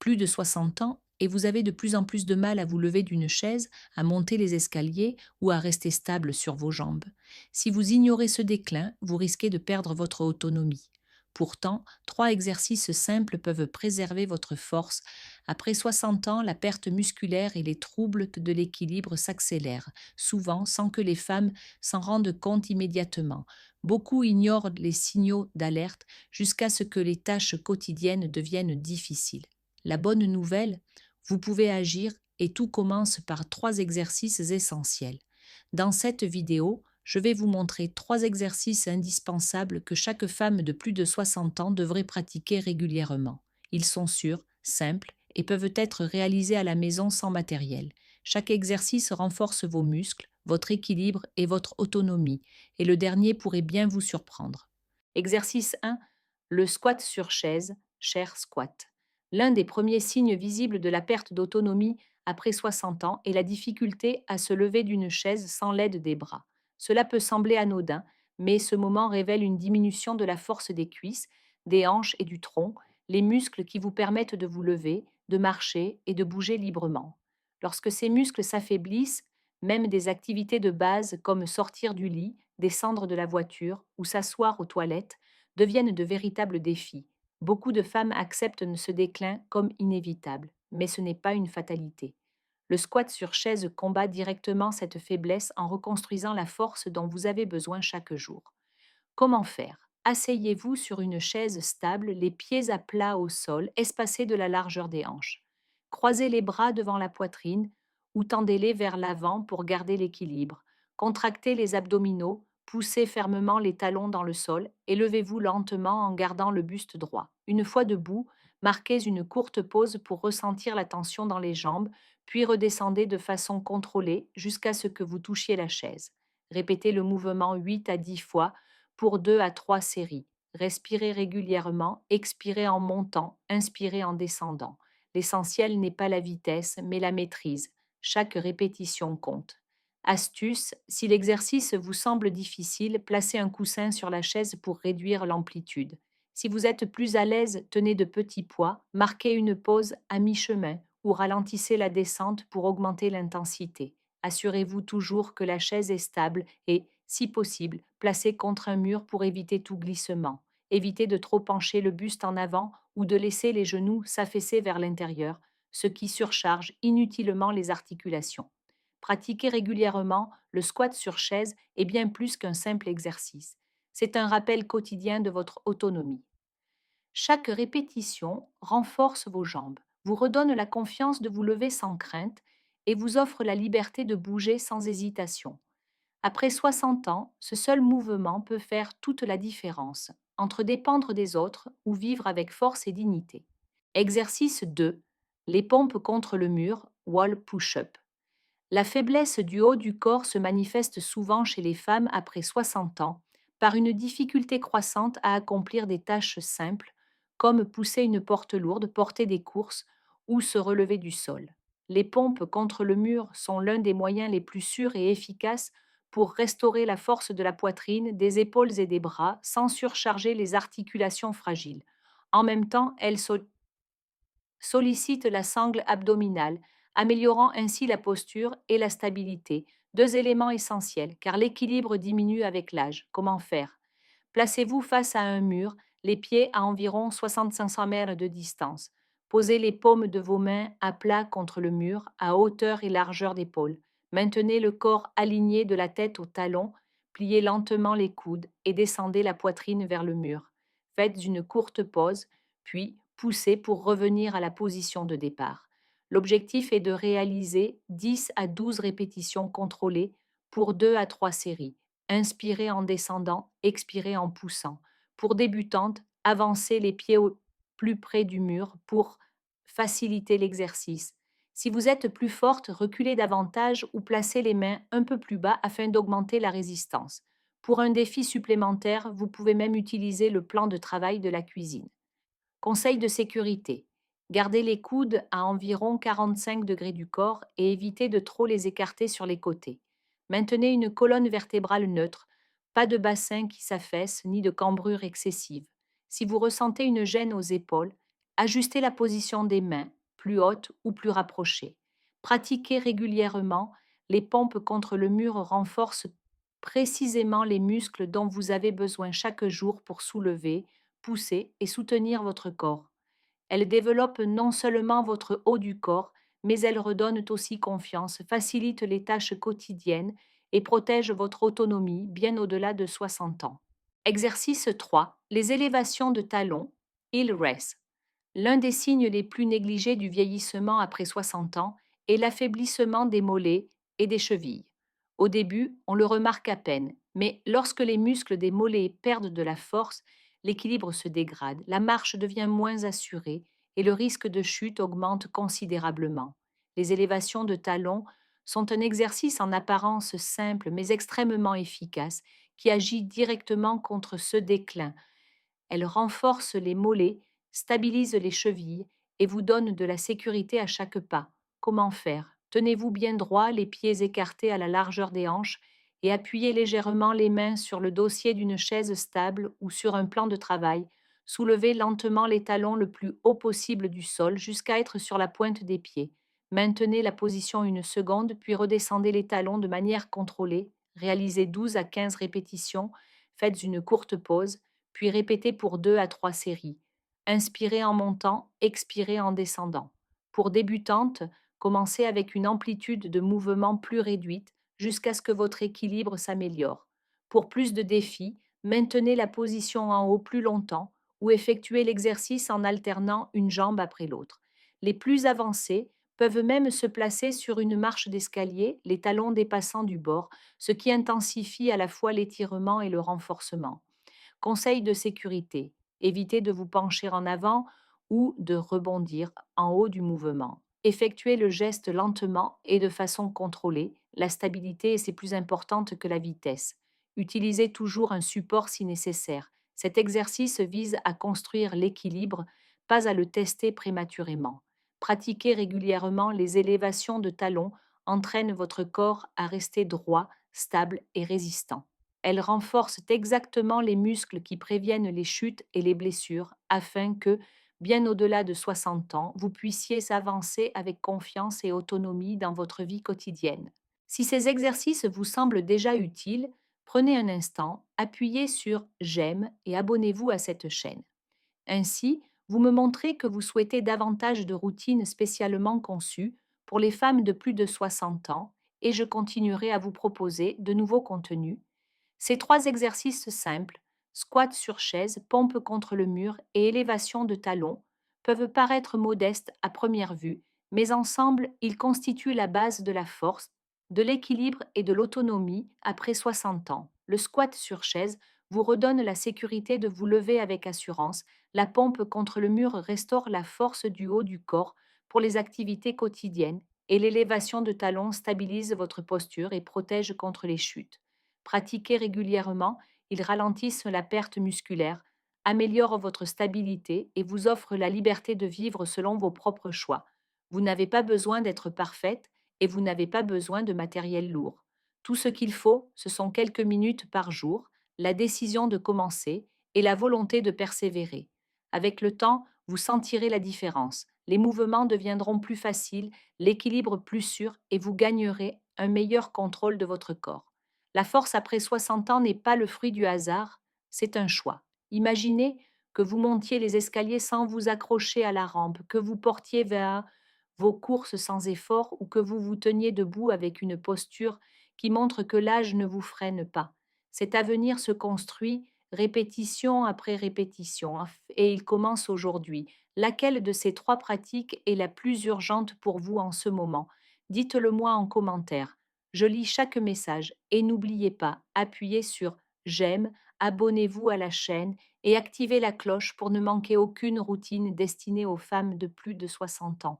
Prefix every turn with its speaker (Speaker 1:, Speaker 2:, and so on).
Speaker 1: plus de 60 ans et vous avez de plus en plus de mal à vous lever d'une chaise, à monter les escaliers ou à rester stable sur vos jambes. Si vous ignorez ce déclin, vous risquez de perdre votre autonomie. Pourtant, 3 exercices simples peuvent préserver votre force. Après 60 ans, la perte musculaire et les troubles de l'équilibre s'accélèrent, souvent sans que les femmes s'en rendent compte immédiatement. Beaucoup ignorent les signaux d'alerte jusqu'à ce que les tâches quotidiennes deviennent difficiles. La bonne nouvelle, vous pouvez agir et tout commence par 3 exercices essentiels. Dans cette vidéo, je vais vous montrer 3 exercices indispensables que chaque femme de plus de 60 ans devrait pratiquer régulièrement. Ils sont sûrs, simples et peuvent être réalisés à la maison sans matériel. Chaque exercice renforce vos muscles, votre équilibre et votre autonomie, et le dernier pourrait bien vous surprendre. Exercice 1. Le squat sur chaise, chair squat. L'un des premiers signes visibles de la perte d'autonomie après 60 ans est la difficulté à se lever d'une chaise sans l'aide des bras. Cela peut sembler anodin, mais ce moment révèle une diminution de la force des cuisses, des hanches et du tronc, les muscles qui vous permettent de vous lever, de marcher et de bouger librement. Lorsque ces muscles s'affaiblissent, même des activités de base comme sortir du lit, descendre de la voiture ou s'asseoir aux toilettes deviennent de véritables défis. Beaucoup de femmes acceptent ce déclin comme inévitable, mais ce n'est pas une fatalité. Le squat sur chaise combat directement cette faiblesse en reconstruisant la force dont vous avez besoin chaque jour. Comment faire? Asseyez-vous sur une chaise stable, les pieds à plat au sol, espacés de la largeur des hanches. Croisez les bras devant la poitrine ou tendez-les vers l'avant pour garder l'équilibre. Contractez les abdominaux, poussez fermement les talons dans le sol et levez-vous lentement en gardant le buste droit. Une fois debout, marquez une courte pause pour ressentir la tension dans les jambes, puis redescendez de façon contrôlée jusqu'à ce que vous touchiez la chaise. Répétez le mouvement 8 à 10 fois pour 2 à 3 séries. Respirez régulièrement, expirez en montant, inspirez en descendant. L'essentiel n'est pas la vitesse, mais la maîtrise. Chaque répétition compte. Astuce, si l'exercice vous semble difficile, placez un coussin sur la chaise pour réduire l'amplitude. Si vous êtes plus à l'aise, tenez de petits poids, marquez une pause à mi-chemin ou ralentissez la descente pour augmenter l'intensité. Assurez-vous toujours que la chaise est stable et, si possible, placée contre un mur pour éviter tout glissement. Évitez de trop pencher le buste en avant ou de laisser les genoux s'affaisser vers l'intérieur, ce qui surcharge inutilement les articulations. Pratiquer régulièrement le squat sur chaise est bien plus qu'un simple exercice. C'est un rappel quotidien de votre autonomie. Chaque répétition renforce vos jambes, vous redonne la confiance de vous lever sans crainte et vous offre la liberté de bouger sans hésitation. Après 60 ans, ce seul mouvement peut faire toute la différence entre dépendre des autres ou vivre avec force et dignité. Exercice 2. Les pompes contre le mur, wall push-up. La faiblesse du haut du corps se manifeste souvent chez les femmes après 60 ans par une difficulté croissante à accomplir des tâches simples comme pousser une porte lourde, porter des courses ou se relever du sol. Les pompes contre le mur sont l'un des moyens les plus sûrs et efficaces pour restaurer la force de la poitrine, des épaules et des bras sans surcharger les articulations fragiles. En même temps, elles sollicitent la sangle abdominale, améliorant ainsi la posture et la stabilité, 2 éléments essentiels, car l'équilibre diminue avec l'âge. Comment faire? Placez-vous face à un mur, les pieds à environ 65 mètres de distance. Posez les paumes de vos mains à plat contre le mur, à hauteur et largeur d'épaule. Maintenez le corps aligné de la tête au talon, pliez lentement les coudes et descendez la poitrine vers le mur. Faites une courte pause, puis poussez pour revenir à la position de départ. L'objectif est de réaliser 10 à 12 répétitions contrôlées pour 2 à 3 séries. Inspirez en descendant, expirez en poussant. Pour débutantes, avancez les pieds au plus près du mur pour faciliter l'exercice. Si vous êtes plus forte, reculez davantage ou placez les mains un peu plus bas afin d'augmenter la résistance. Pour un défi supplémentaire, vous pouvez même utiliser le plan de travail de la cuisine. Conseil de sécurité. Gardez les coudes à environ 45 degrés du corps et évitez de trop les écarter sur les côtés. Maintenez une colonne vertébrale neutre, pas de bassin qui s'affaisse ni de cambrure excessive. Si vous ressentez une gêne aux épaules, ajustez la position des mains, plus haute ou plus rapprochée. Pratiquez régulièrement, les pompes contre le mur renforcent précisément les muscles dont vous avez besoin chaque jour pour soulever, pousser et soutenir votre corps. Elles développent non seulement votre haut du corps, mais elles redonnent aussi confiance, facilitent les tâches quotidiennes et protègent votre autonomie bien au-delà de 60 ans. Exercice 3. Les élévations de talons, heel rest. L'un des signes les plus négligés du vieillissement après 60 ans est l'affaiblissement des mollets et des chevilles. Au début, on le remarque à peine, mais lorsque les muscles des mollets perdent de la force, l'équilibre se dégrade, la marche devient moins assurée et le risque de chute augmente considérablement. Les élévations de talons sont un exercice en apparence simple mais extrêmement efficace qui agit directement contre ce déclin. Elle renforce les mollets, stabilise les chevilles et vous donne de la sécurité à chaque pas. Comment faire? Tenez-vous bien droit, les pieds écartés à la largeur des hanches et appuyez légèrement les mains sur le dossier d'une chaise stable ou sur un plan de travail. Soulevez lentement les talons le plus haut possible du sol jusqu'à être sur la pointe des pieds. Maintenez la position une seconde, puis redescendez les talons de manière contrôlée. Réalisez 12 à 15 répétitions. Faites une courte pause puis répétez pour 2 à 3 séries. Inspirez en montant, expirez en descendant. Pour débutantes, commencez avec une amplitude de mouvement plus réduite jusqu'à ce que votre équilibre s'améliore. Pour plus de défis, maintenez la position en haut plus longtemps ou effectuez l'exercice en alternant une jambe après l'autre. Les plus avancés peuvent même se placer sur une marche d'escalier, les talons dépassant du bord, ce qui intensifie à la fois l'étirement et le renforcement. Conseil de sécurité. Évitez de vous pencher en avant ou de rebondir en haut du mouvement. Effectuez le geste lentement et de façon contrôlée. La stabilité est plus importante que la vitesse. Utilisez toujours un support si nécessaire. Cet exercice vise à construire l'équilibre, pas à le tester prématurément. Pratiquer régulièrement les élévations de talons entraîne votre corps à rester droit, stable et résistant. Elles renforcent exactement les muscles qui préviennent les chutes et les blessures afin que, bien au-delà de 60 ans, vous puissiez avancer avec confiance et autonomie dans votre vie quotidienne. Si ces exercices vous semblent déjà utiles, prenez un instant, appuyez sur j'aime et abonnez-vous à cette chaîne. Ainsi, vous me montrez que vous souhaitez davantage de routines spécialement conçues pour les femmes de plus de 60 ans et je continuerai à vous proposer de nouveaux contenus. Ces 3 exercices simples, squat sur chaise, pompe contre le mur et élévation de talons, peuvent paraître modestes à première vue, mais ensemble, ils constituent la base de la force, de l'équilibre et de l'autonomie après 60 ans. Le squat sur chaise vous redonne la sécurité de vous lever avec assurance, la pompe contre le mur restaure la force du haut du corps pour les activités quotidiennes et l'élévation de talons stabilise votre posture et protège contre les chutes. Pratiquez régulièrement, ils ralentissent la perte musculaire, améliorent votre stabilité et vous offrent la liberté de vivre selon vos propres choix. Vous n'avez pas besoin d'être parfaite et vous n'avez pas besoin de matériel lourd. Tout ce qu'il faut, ce sont quelques minutes par jour, la décision de commencer et la volonté de persévérer. Avec le temps, vous sentirez la différence. Les mouvements deviendront plus faciles, l'équilibre plus sûr et vous gagnerez un meilleur contrôle de votre corps. La force après 60 ans n'est pas le fruit du hasard, c'est un choix. Imaginez que vous montiez les escaliers sans vous accrocher à la rampe, que vous portiez vers vos courses sans effort ou que vous vous teniez debout avec une posture qui montre que l'âge ne vous freine pas. Cet avenir se construit répétition après répétition et il commence aujourd'hui. Laquelle de ces 3 pratiques est la plus urgente pour vous en ce moment? Dites-le moi en commentaire. Je lis chaque message et n'oubliez pas, appuyez sur j'aime, abonnez-vous à la chaîne et activez la cloche pour ne manquer aucune routine destinée aux femmes de plus de 60 ans.